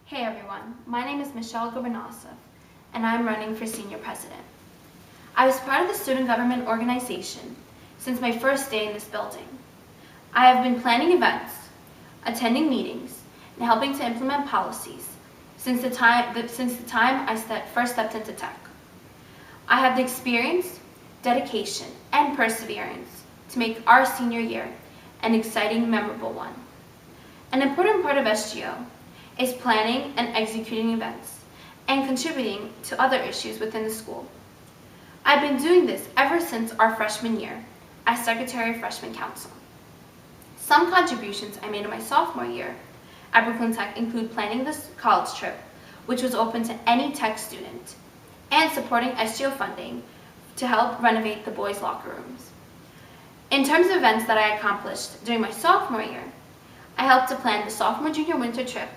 Hey everyone, my name is Michelle Gorbonosov and I'm running for senior president. I was part of the student government organization since my first day in this building. I have been planning events, attending meetings, and helping to implement policies since the time I first stepped into tech. I have the experience, dedication, and perseverance to make our senior year an exciting, memorable one. An important part of SGO is planning and executing events and contributing to other issues within the school. I've been doing this ever since our freshman year as Secretary of Freshman Council. Some contributions I made in my sophomore year at Brooklyn Tech include planning this college trip, which was open to any tech student, and supporting SGO funding to help renovate the boys' locker rooms. In terms of events that I accomplished during my sophomore year, I helped to plan the Sophomore-Junior Winter Trip,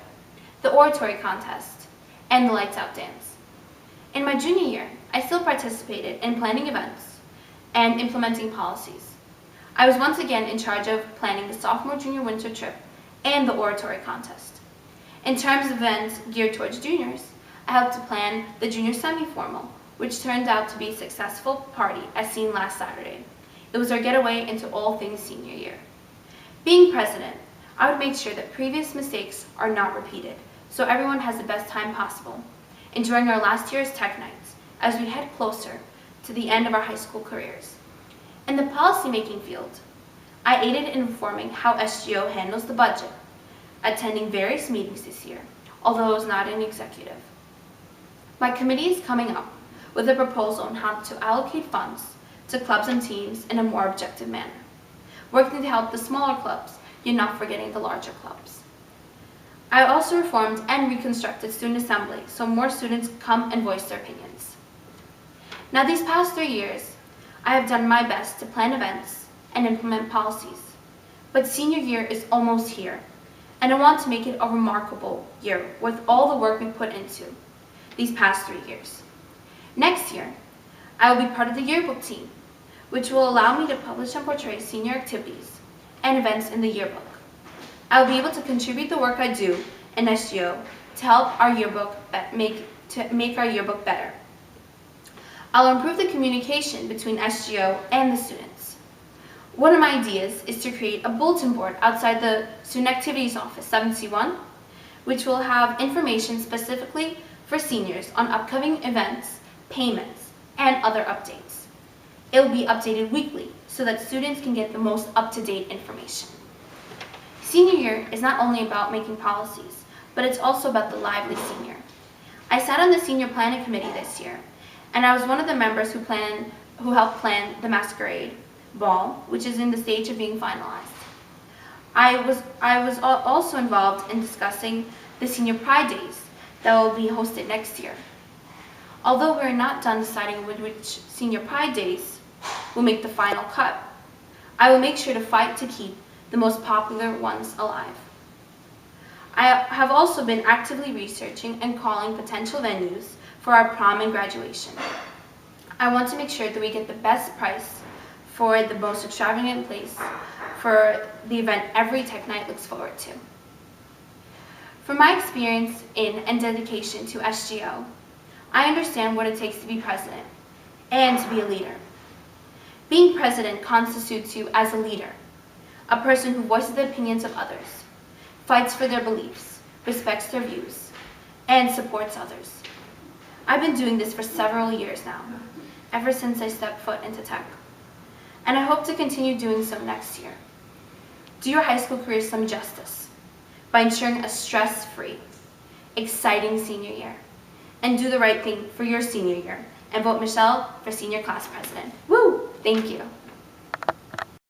the Oratory Contest, and the Lights Out Dance. In my junior year, I still participated in planning events and implementing policies. I was once again in charge of planning the Sophomore-Junior Winter Trip and the Oratory Contest. In terms of events geared towards juniors, I helped to plan the junior semi-formal, which turned out to be a successful party as seen last Saturday. It was our getaway into all things senior year. Being president, I would make sure that previous mistakes are not repeated, so everyone has the best time possible enjoying our last year's tech nights as we head closer to the end of our high school careers. In the policymaking field, I aided in informing how SGO handles the budget, attending various meetings this year, although I was not an executive. My committee is coming up with a proposal on how to allocate funds to clubs and teams in a more objective manner, working to help the smaller clubs, yet not forgetting the larger clubs. I also reformed and reconstructed student assembly so more students come and voice their opinions. Now these past 3 years, I have done my best to plan events and implement policies, but senior year is almost here, and I want to make it a remarkable year with all the work we put into these past 3 years. Next year, I will be part of the yearbook team, which will allow me to publish and portray senior activities and events in the yearbook. I will be able to contribute the work I do in SGO to help our yearbook make our yearbook better. I'll improve the communication between SGO and the students. One of my ideas is to create a bulletin board outside the Student Activities Office 7C1, which will have information specifically for seniors on upcoming events, payments, and other updates. It will be updated weekly so that students can get the most up-to-date information. Senior year is not only about making policies, but it's also about the lively senior. I sat on the senior planning committee this year, and I was one of the members who helped plan the masquerade ball, which is in the stage of being finalized. I was also involved in discussing the senior pride days that will be hosted next year. Although we're not done deciding which senior pride days will make the final cut, I will make sure to fight to keep the most popular ones alive. I have also been actively researching and calling potential venues for our prom and graduation. I want to make sure that we get the best price for the most extravagant place for the event every Tech Night looks forward to. From my experience in and dedication to SGO, I understand what it takes to be president and to be a leader. Being president constitutes you as a leader, a person who voices the opinions of others, fights for their beliefs, respects their views, and supports others. I've been doing this for several years now, ever since I stepped foot into tech, and I hope to continue doing so next year. Do your high school career some justice by ensuring a stress-free, exciting senior year, and do the right thing for your senior year, and vote Michelle for senior class president. Woo! Thank you.